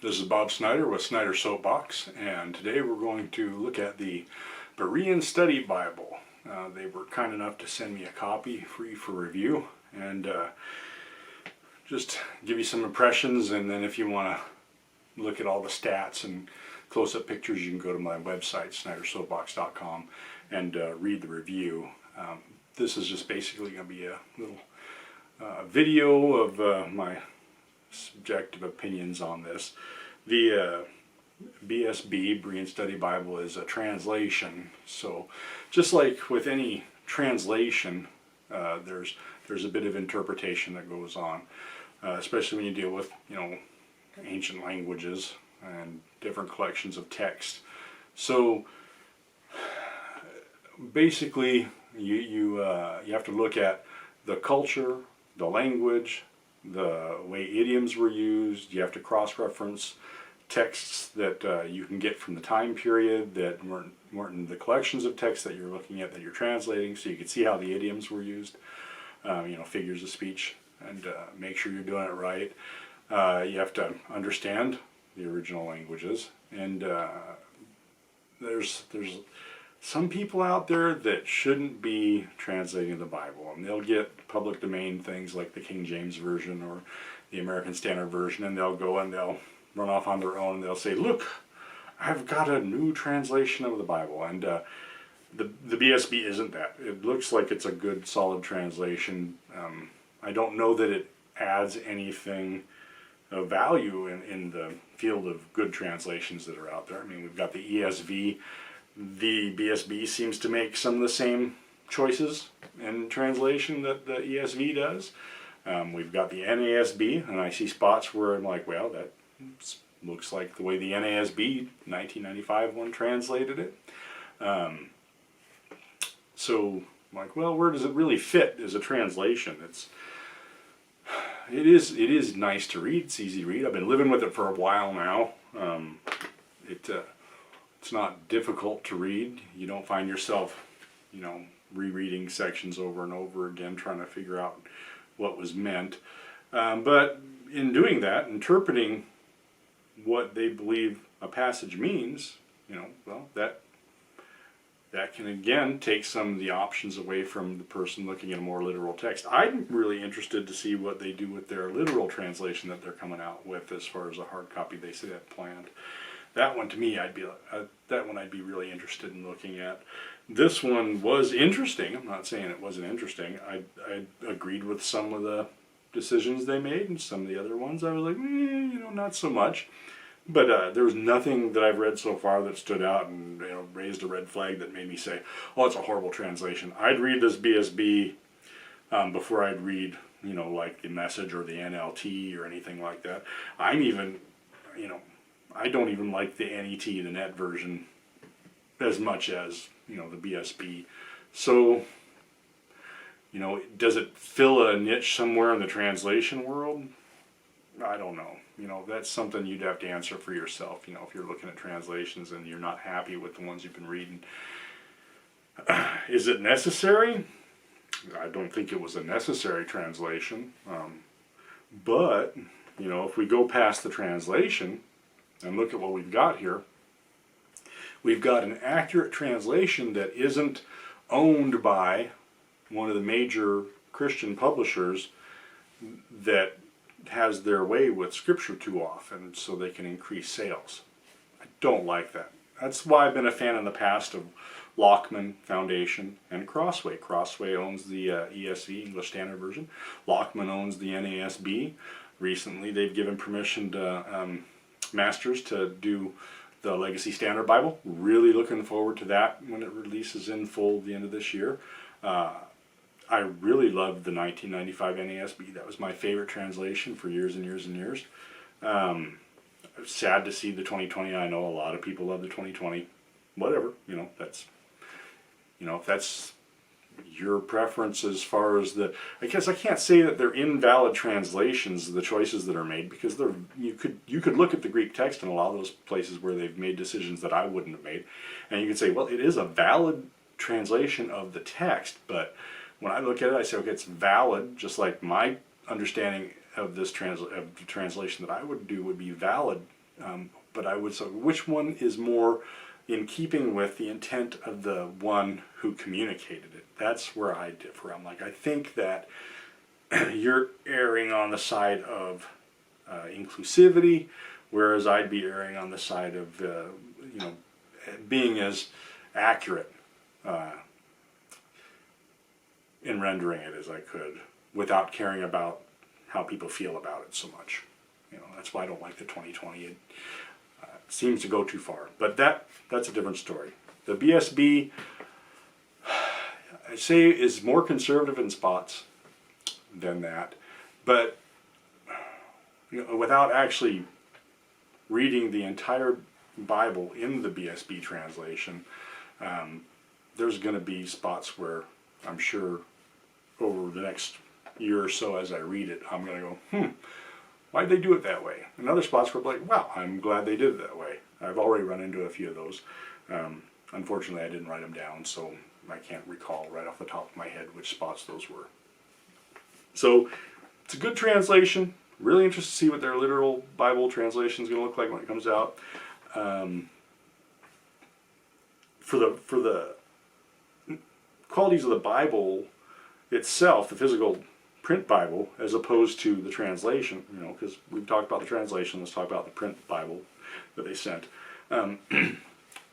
This is Bob Snyder with Snyder Soapbox, and today we're going to look at the Berean Study Bible. They were kind enough to send me a copy free for review, and just give you some impressions, and then if you want to look at all the stats and close-up pictures, you can go to my website, snydersoapbox.com, and read the review. This is just basically going to be a little video of my subjective opinions on this. The BSB, Berean Study Bible, is a translation, so just like with any translation, there's a bit of interpretation that goes on, especially when you deal with, ancient languages and different collections of text. So basically, you have to look at the culture, the language, the way idioms were used. You have to cross-reference texts that you can get from the time period that weren't in the collections of texts that you're looking at, that you're translating, so you can see how the idioms were used, figures of speech, and make sure you're doing it right. You have to understand the original languages, and there's some people out there that shouldn't be translating the Bible, and they'll get public domain things like the King James Version or the American Standard Version, and they'll go and they'll run off on their own and they'll say, look, I've got a new translation of the Bible. And the BSB isn't that. It looks like it's a good solid translation. I don't know that it adds anything of value in the field of good translations that are out there. I mean, we've got the ESV. The BSB seems to make some of the same choices in translation that the ESV does. We've got the NASB, and I see spots where I'm like, well, that looks like the way the NASB 1995 one translated it. So I'm like, well, where does it really fit as a translation? It is nice to read. It's easy to read. I've been living with it for a while now. It's not difficult to read. You don't find yourself, rereading sections over and over again, trying to figure out what was meant. But in doing that, interpreting what they believe a passage means, that can again take some of the options away from the person looking at a more literal text. I'm really interested to see what they do with their literal translation that they're coming out with as far as a hard copy they say that planned. That one, to me, I'd be really interested in looking at. This one was interesting. I'm not saying it wasn't interesting. I agreed with some of the decisions they made, and some of the other ones I was like, not so much. But there was nothing that I've read so far that stood out and raised a red flag that made me say, oh, it's a horrible translation. I'd read this BSB before I'd read, like the Message or the NLT or anything like that. I'm even, I don't even like the NET, the net version, as much as, the BSB. So, does it fill a niche somewhere in the translation world? I don't know. That's something you'd have to answer for yourself, if you're looking at translations and you're not happy with the ones you've been reading. Is it necessary? I don't think it was a necessary translation. But, if we go past the translation and look at what we've got here, we've got an accurate translation that isn't owned by one of the major Christian publishers that has their way with Scripture too often, so they can increase sales. I don't like that. That's why I've been a fan in the past of Lockman Foundation and Crossway. Crossway owns the ESV, English Standard Version. Lockman owns the NASB. Recently, they've given permission to Masters to do the Legacy Standard Bible. Really looking forward to that when it releases in full at the end of this year. I really loved the 1995 NASB. That was my favorite translation for years and years and years. Sad to see the 2020. I know a lot of people love the 2020. Whatever, that's, if that's your preference as far as I guess I can't say that they're invalid translations, the choices that are made, because you could look at the Greek text in a lot of those places where they've made decisions that I wouldn't have made, and you could say, well, it is a valid translation of the text, but when I look at it, I say, okay, it's valid, just like my understanding of this translation that I would do would be valid But I would say, which one is more in keeping with the intent of the one who communicated it? That's where I differ. I'm like, I think that you're erring on the side of inclusivity, whereas I'd be erring on the side of being as accurate in rendering it as I could, without caring about how people feel about it so much. That's why I don't like the 2020. It seems to go too far, but that's a different story. The BSB, I say, is more conservative in spots than that, but without actually reading the entire Bible in the BSB translation, there's going to be spots where I'm sure over the next year or so as I read it, I'm going to go, why'd they do it that way? And other spots where I'm like, wow, I'm glad they did it that way. I've already run into a few of those. Unfortunately, I didn't write them down, so I can't recall right off the top of my head which spots those were. So it's a good translation. Really interested to see what their literal Bible translation is going to look like when it comes out. For the qualities of the Bible itself, the physical print Bible, as opposed to the translation, because we've talked about the translation, let's talk about the print Bible that they sent.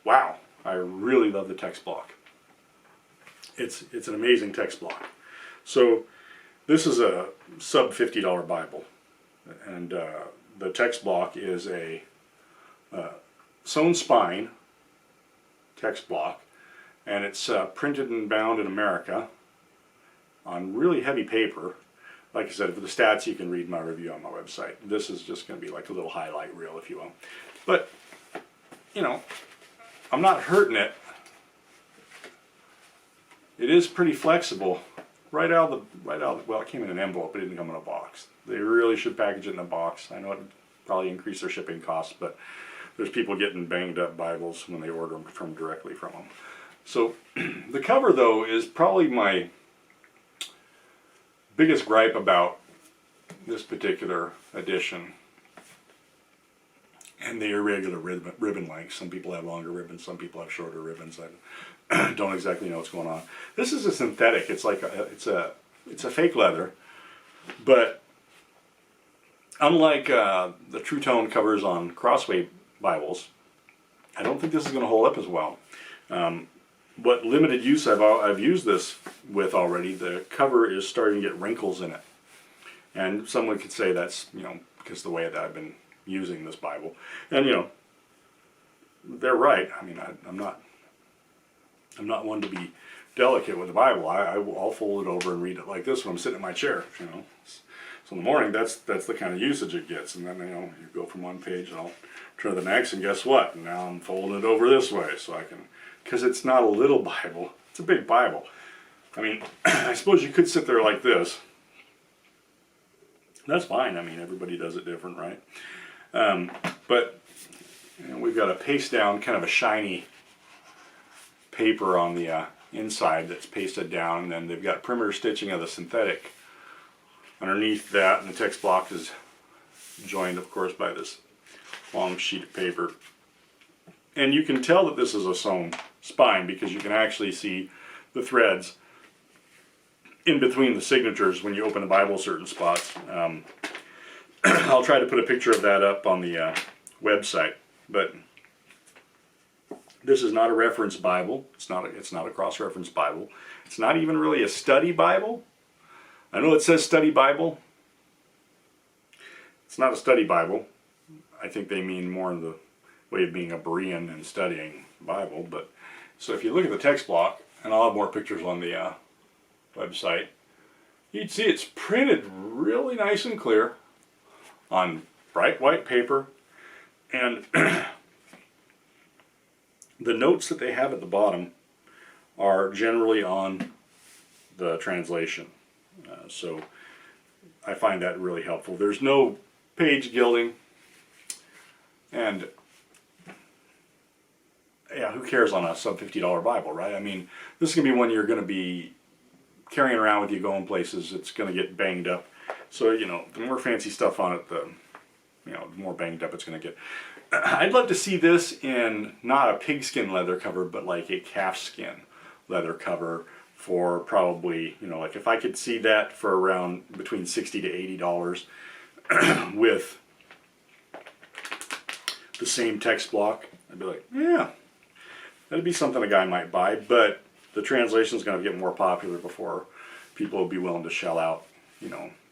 Wow, I really love the text block. It's an amazing text block. So this is a sub $50 Bible, and the text block is a sewn spine text block, and it's printed and bound in America on really heavy paper. Like I said, for the stats, you can read my review on my website. This is just going to be like a little highlight reel, if you will. But, I'm not hurting it. It is pretty flexible. Well, it came in an envelope, it didn't come in a box. They really should package it in a box. I know it would probably increase their shipping costs, but there's people getting banged up Bibles when they order them directly from them. So the cover, though, is probably my biggest gripe about this particular edition, and the irregular ribbon length. Some people have longer ribbons, some people have shorter ribbons. I don't exactly know what's going on. This is a synthetic. It's like it's a fake leather, but unlike the True Tone covers on Crossway Bibles, I don't think this is going to hold up as well. What limited use I've used this with already, the cover is starting to get wrinkles in it. And someone could say that's, because the way that I've been using this Bible. And, they're right. I mean, I'm not one to be delicate with the Bible. I'll fold it over and read it like this when I'm sitting in my chair, So in the morning, that's the kind of usage it gets. And then, you go from one page and I'll turn to the next, and guess what? Now I'm folding it over this way so I can, because it's not a little Bible, it's a big Bible. I mean, I suppose you could sit there like this. That's fine. I mean, everybody does it different, right? But we've got a paste down, kind of a shiny paper on the inside that's pasted down, and then they've got perimeter stitching of the synthetic underneath that, and the text block is joined, of course, by this long sheet of paper. And you can tell that this is a sewn spine because you can actually see the threads in between the signatures when you open the Bible certain spots. I'll try to put a picture of that up on the website, but this is not a reference Bible. It's not a cross-reference Bible. It's not even really a study Bible. I know it says study Bible. It's not a study Bible. I think they mean more in the way of being a Berean and studying the Bible. But so if you look at the text block, and I'll have more pictures on the website, you'd see it's printed really nice and clear on bright white paper, and the notes that they have at the bottom are generally on the translation. So I find that really helpful. There's no page gilding, and yeah, who cares on a sub $50 Bible, right? I mean, this is going to be one you're going to be carrying around with you going places. It's going to get banged up. So, the more fancy stuff on it, the the more banged up it's going to get. I'd love to see this in not a pigskin leather cover, but like a calfskin leather cover for probably, like if I could see that for around between $60 to $80 with the same text block, I'd be like, yeah, that'd be something a guy might buy, but the translation is going to get more popular before people will be willing to shell out,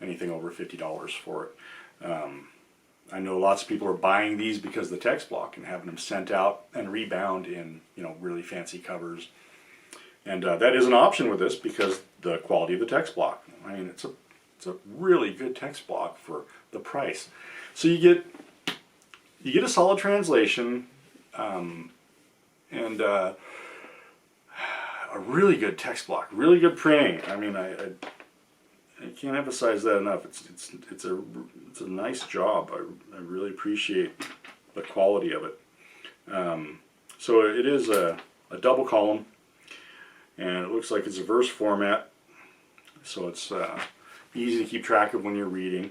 anything over $50 for it. I know lots of people are buying these because of the text block and having them sent out and rebound in, really fancy covers. And that is an option with this because the quality of the text block. I mean, it's a really good text block for the price. So you get a solid translation and a really good text block, really good printing. I mean, I can't emphasize that enough. It's a nice job. I really appreciate the quality of it. So it is a double column, and it looks like it's a verse format, so it's easy to keep track of when you're reading.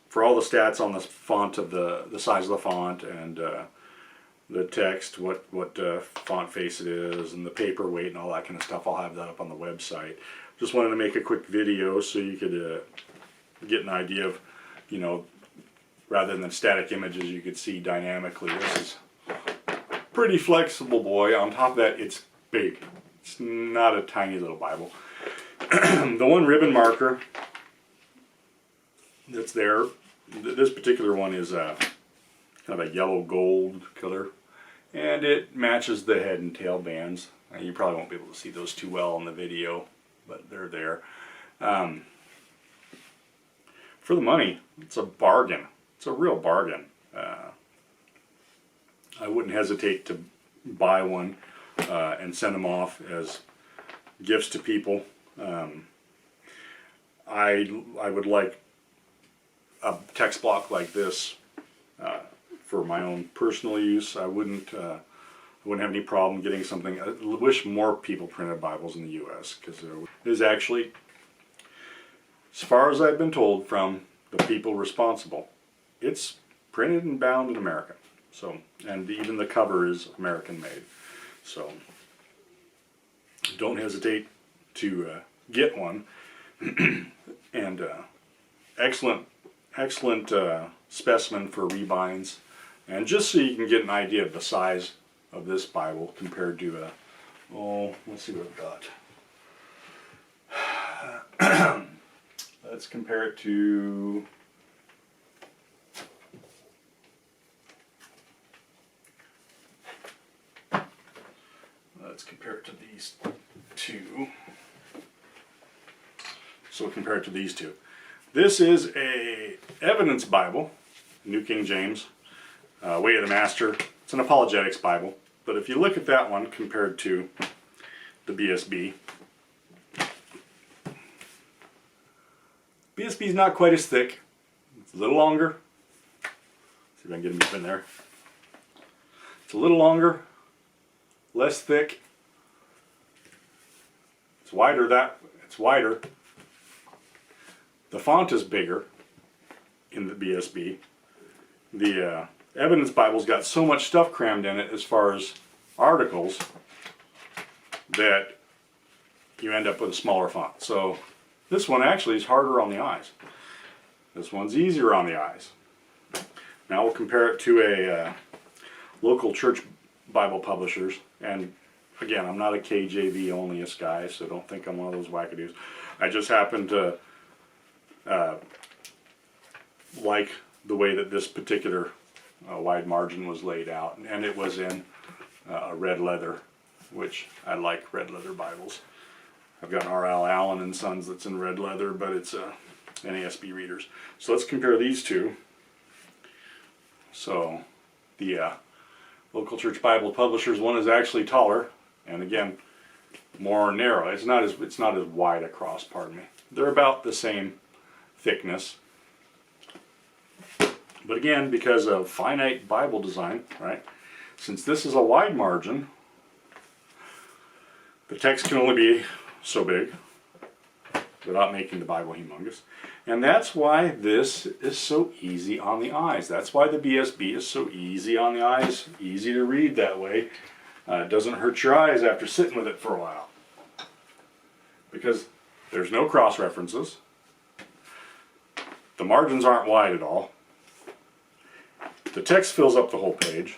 For all the stats on the font of the size of the font and the text, what font face it is, and the paper weight and all that kind of stuff, I'll have that up on the website. Just wanted to make a quick video so you could get an idea of, rather than static images, you could see dynamically. This is pretty flexible, boy. On top of that, it's big. It's not a tiny little Bible. The one ribbon marker that's there, this particular one is kind of a yellow gold color, and it matches the head and tail bands. You probably won't be able to see those too well in the video, but they're there. For the money, it's a bargain. It's a real bargain. I wouldn't hesitate to buy one and send them off as gifts to people. I would like a text block like this for my own personal use. I wouldn't have any problem getting something. I wish more people printed Bibles in the U.S. because it is actually, as far as I've been told from the people responsible, it's printed and bound in America. So, and even the cover is American made. So, don't hesitate to get one. And excellent specimen for rebinds. And just so you can get an idea of the size of this Bible compared to let's see what I've got. Let's compare it to these two. So compare it to these two. This is a Evidence Bible, New King James, Way of the Master. It's an apologetics Bible. But if you look at that one compared to the BSB, BSB is not quite as thick. It's a little longer. See if I can get him up in there. It's a little longer, less thick. It's wider. It's wider. The font is bigger in the BSB. The Evidence Bible's got so much stuff crammed in it as far as articles that you end up with a smaller font. So this one actually is harder on the eyes. This one's easier on the eyes. Now we'll compare it to a local church Bible publishers. And again, I'm not a KJV onlyist guy, so don't think I'm one of those wackadoos. I just happen to like the way that this particular wide margin was laid out, and it was in red leather, which I like red leather Bibles. I've got an R.L. Allen and Sons that's in red leather, but it's NASB readers. So let's compare these two. So the local church Bible publishers one is actually taller, and again more narrow. It's not as wide across. Pardon me. They're about the same thickness. But again, because of finite Bible design, right? Since this is a wide margin, the text can only be so big without making the Bible humongous. And that's why this is so easy on the eyes. That's why the BSB is so easy on the eyes, easy to read that way. It doesn't hurt your eyes after sitting with it for a while. Because there's no cross references. The margins aren't wide at all. The text fills up the whole page.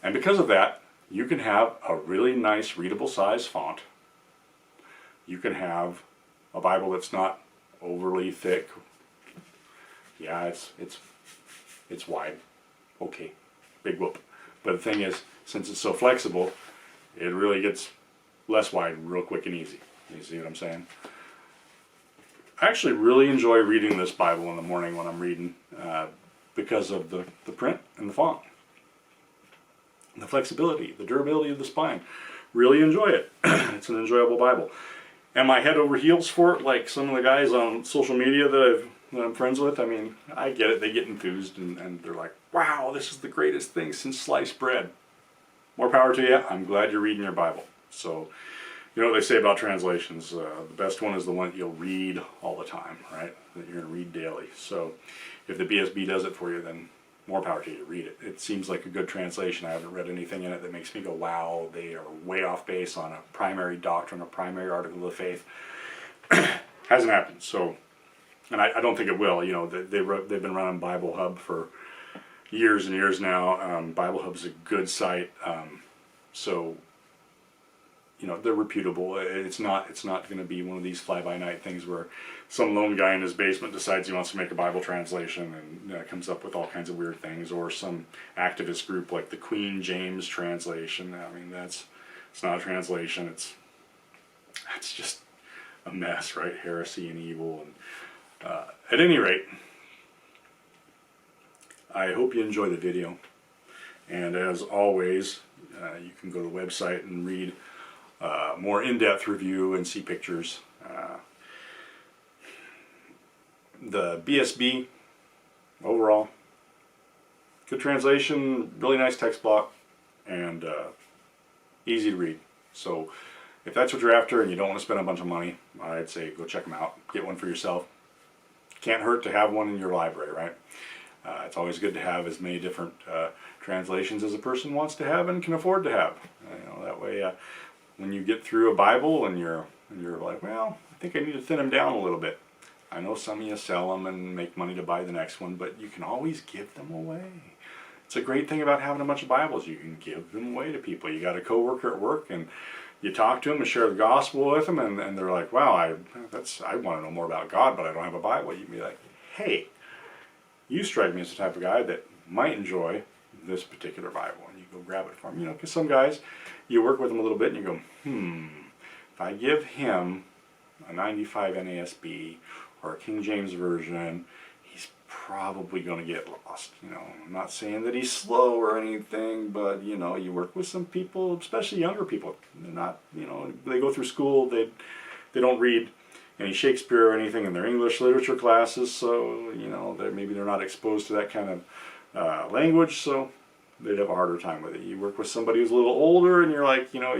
And because of that, you can have a really nice readable size font. You can have a Bible that's not overly thick. Yeah, it's wide. Okay, big whoop. But the thing is, since it's so flexible, it really gets less wide real quick and easy. You see what I'm saying? I actually really enjoy reading this Bible in the morning when I'm reading because of the print and the font. The flexibility, the durability of the spine. Really enjoy it. It's an enjoyable Bible. Am I head over heels for it like some of the guys on social media that I'm friends with? I mean, I get it. They get enthused and they're like, wow, this is the greatest thing since sliced bread. More power to you. I'm glad you're reading your Bible. So, you know what they say about translations. The best one is the one that you'll read all the time, right? That you're going to read daily. So if the BSB does it for you, then more power to you. Read it. It seems like a good translation. I haven't read anything in it that makes me go, wow, they are way off base on a primary doctrine, a primary article of faith. Hasn't happened. So, and I don't think it will. You know, they've been running Bible Hub for years and years now. Bible Hub's a good site. So, you know, they're reputable. It's not going to be one of these fly-by-night things where some lone guy in his basement decides he wants to make a Bible translation and comes up with all kinds of weird things, or some activist group like the Queen James translation. I mean, it's not a translation. It's just a mess, right? Heresy and evil. And at any rate, I hope you enjoy the video. And as always, you can go to the website and read more in-depth review and see pictures. The BSB, overall, good translation, really nice text block, and easy to read. So if that's what you're after and you don't want to spend a bunch of money, I'd say go check them out. Get one for yourself. Can't hurt to have one in your library, right? It's always good to have as many different translations as a person wants to have and can afford to have. You know, that way, when you get through a Bible and you're like, well, I think I need to thin them down a little bit. I know some of you sell them and make money to buy the next one, but you can always give them away. It's a great thing about having a bunch of Bibles. You can give them away to people. You got a coworker at work and you talk to them and share the gospel with them, and they're like, wow, I want to know more about God, but I don't have a Bible. You can be like, hey, you strike me as the type of guy that might enjoy this particular Bible, and you go grab it for him. You know, because some guys, you work with them a little bit and you go, if I give him a 95 NASB or a King James Version, he's probably going to get lost. You know, I'm not saying that he's slow or anything, but you know, you work with some people, especially younger people. They're not, you know, they go through school, they don't read any Shakespeare or anything in their English literature classes, so you know, maybe they're not exposed to that kind of language, so they'd have a harder time with it. You work with somebody who's a little older, and you're like, you know,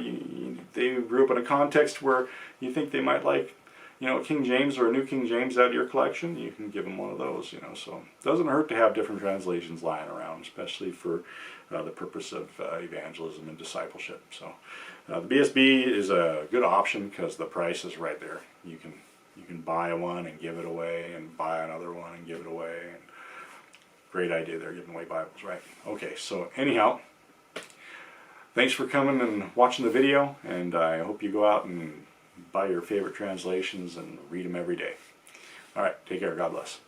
they grew up in a context where you think they might like, you know, King James or a New King James out of your collection. You can give them one of those, you know. So it doesn't hurt to have different translations lying around, especially for the purpose of evangelism and discipleship. So the BSB is a good option because the price is right there. You can buy one and give it away, and buy another one and give it away. And great idea there, giving away Bibles, right? Okay, so anyhow, thanks for coming and watching the video, and I hope you go out and buy your favorite translations and read them every day. All right, take care. God bless.